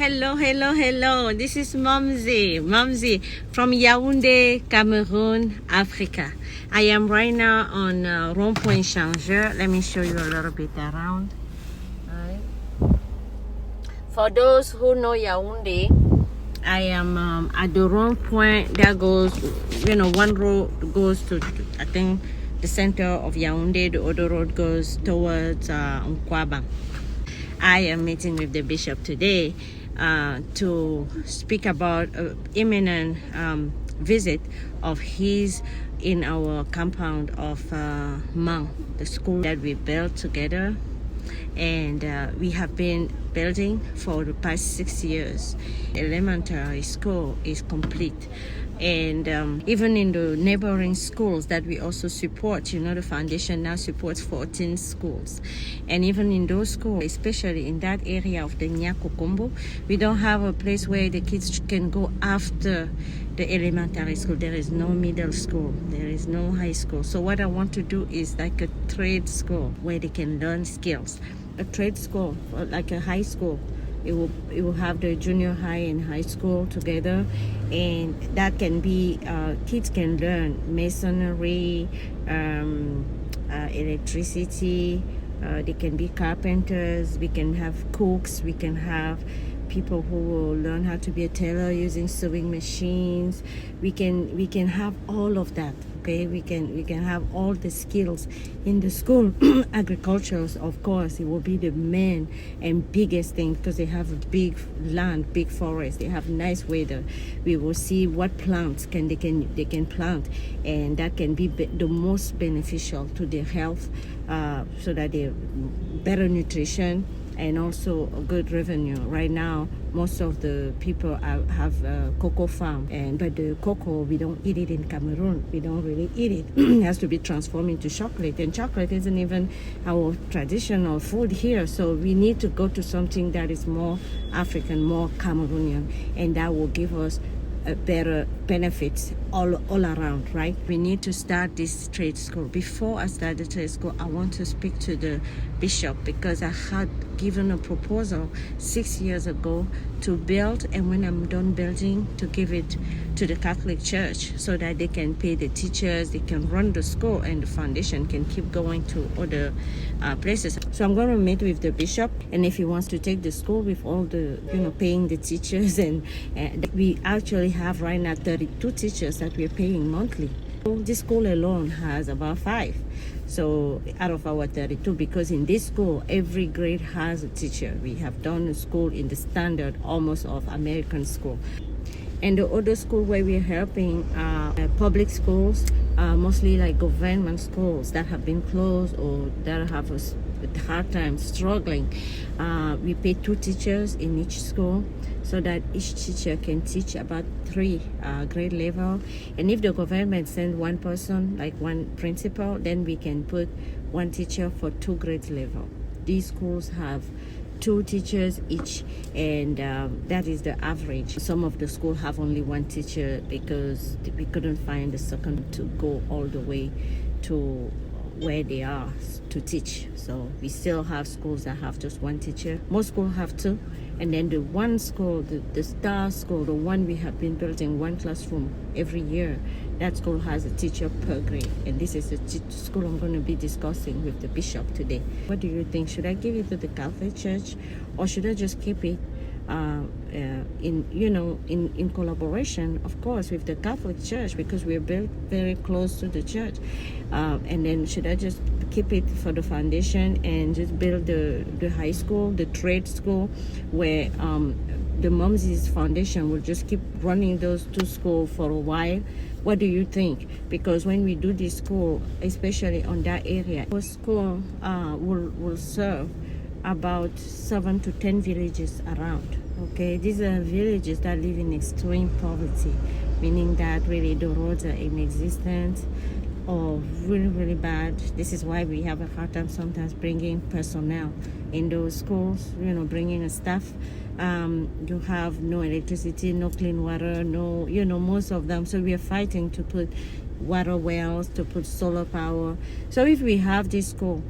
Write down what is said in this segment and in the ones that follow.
Hello, hello, hello. This is Mumzy from Yaoundé, Cameroon, Africa. I am right now on Rond-Point Changeur. Let me show you a little bit around. Alright. For those who know Yaoundé, I am at the Rond-Point that goes, one road goes to, I think, the center of Yaoundé. The other road goes towards Nkwaba. I am meeting with the bishop today to speak about an imminent visit of his in our compound of Mang, the school that we built together. And we have been building for the past 6 years. Elementary school is complete. And even in the neighboring schools that we also support, the foundation now supports 14 schools. And even in those schools, especially in that area of the Nyakokombo, we don't have a place where the kids can go after the elementary school. There is no middle school. There is no high school. So what I want to do is like a trade school where they can learn skills. A trade school, like a high school. It will have the junior high and high school together, and that can be kids can learn masonry, electricity. They can be carpenters. We can have cooks. We can have people who will learn how to be a tailor using sewing machines. We can have all of that. Okay, we can have all the skills in the school. Agriculture, of course, it will be the main and biggest thing because they have a big land, big forest. They have nice weather. We will see what plants they can plant, and that can be the most beneficial to their health, so that they better nutrition and also a good revenue. Right now, most of the people have cocoa farm, but the cocoa, we don't eat it in Cameroon. We don't really eat it. It has to be transformed into chocolate, and chocolate isn't even our traditional food here. So we need to go to something that is more African, more Cameroonian, and that will give us better benefits all around, right? We need to start this trade school. Before I start the trade school, I want to speak to the bishop because I had given a proposal 6 years ago to build, and when I'm done building, to give it to the Catholic Church so that they can pay the teachers, they can run the school, and the foundation can keep going to other places. So I'm going to meet with the bishop, and if he wants to take the school with all the, paying the teachers, and we actually have right now 32 teachers that we're paying monthly. This school alone has about 5. So out of our 32, because in this school, every grade has a teacher. We have done a school in the standard almost of American school. And the other school where we're helping are public schools, mostly like government schools that have been closed or that have a hard time struggling. We pay 2 teachers in each school so that each teacher can teach about 3 grade level. And if the government send one person, like one principal, then we can put 1 teacher for 2 grade level. These schools have 2 teachers each, and that is the average. Some of the schools have only 1 teacher because we couldn't find the second to go all the way to where they are to teach. So we still have schools that have just 1 teacher. Most schools have 2. And then the one school, the star school, the one we have been building 1 classroom every year, that school has a teacher per grade. And this is the school I'm going to be discussing with the bishop today. What do you think? Should I give it to the Catholic Church, or should I just keep it in collaboration, of course, with the Catholic Church, because we're built very close to the church? And then should I just keep it for the foundation and just build the high school, the trade school, where the Mumzy's foundation will just keep running those 2 schools for a while? What do you think? Because when we do this school, especially on that area, our school will serve about 7 to 10 villages around. Okay, these are villages that live in extreme poverty, meaning that really the roads are inexistent or really, really bad. This is why we have a hard time sometimes bringing personnel in those schools, bringing a staff. You have no electricity, no clean water, no, most of them. So we are fighting to put water wells, to put solar power. So if we have this school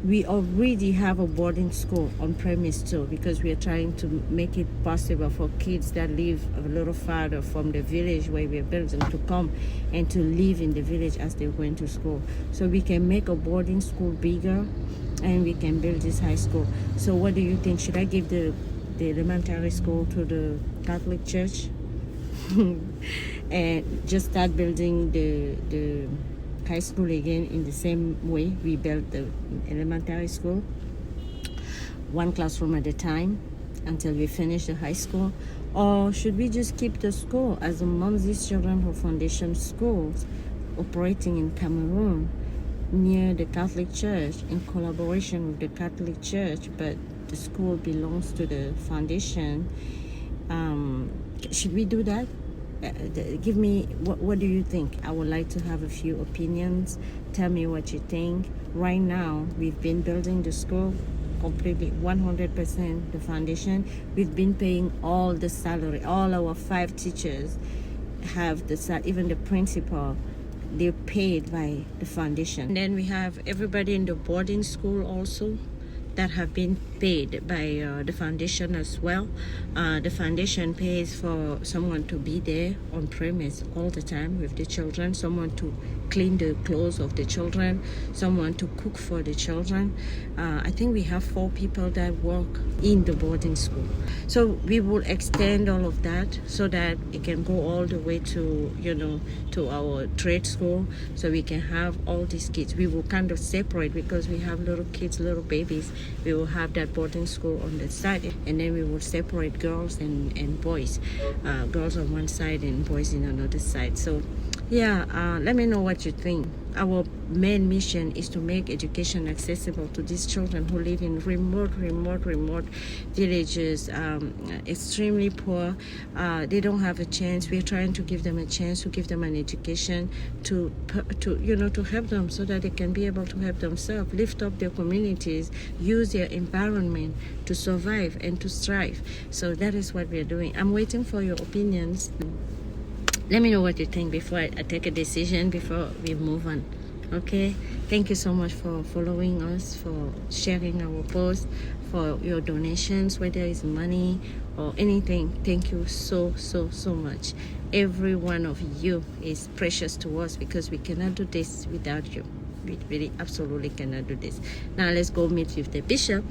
we already have a boarding school on premise too, because we are trying to make it possible for kids that live a little farther from the village where we are building to come and to live in the village as they're going to school. So we can make a boarding school bigger and we can build this high school. So what do you think? Should I give the elementary school to the Catholic Church and just start building the high school again in the same way we built the elementary school, one classroom at a time until we finish the high school? Or should we just keep the school as a Mumzy Children's Foundation schools operating in Cameroon near the Catholic Church in collaboration with the Catholic Church, but the school belongs to the foundation? Should we do that? Give me, what do you think? I would like to have a few opinions. Tell me what you think. Right now, we've been building the school completely 100%, the foundation. We've been paying all the salary. All our 5 teachers have the even the principal, they're paid by the foundation. And then we have everybody in the boarding school also that have been paid by the foundation as well. The foundation pays for someone to be there on premise all the time with the children, someone to clean the clothes of the children, someone to cook for the children. I think we have 4 people that work in the boarding school. So we will extend all of that so that it can go all the way to, you know, to our trade school, so we can have all these kids. We will kind of separate because we have little kids, little babies. We will have that boarding school on the side, and then we will separate girls and boys, girls on one side and boys in another side. So yeah, let me know what you think. Our main mission is to make education accessible to these children who live in remote villages, extremely poor. They don't have a chance. We're trying to give them a chance, to give them an education, to help them so that they can be able to help themselves, lift up their communities, use their environment to survive and to strive. So that is what we're doing. I'm waiting for your opinions. Let me know what you think before I take a decision, before we move on. Okay? Thank you so much for following us, for sharing our posts, for your donations, whether it's money or anything. Thank you so much. Every one of you is precious to us because we cannot do this without you. We really absolutely cannot do this. Now let's go meet with the bishop.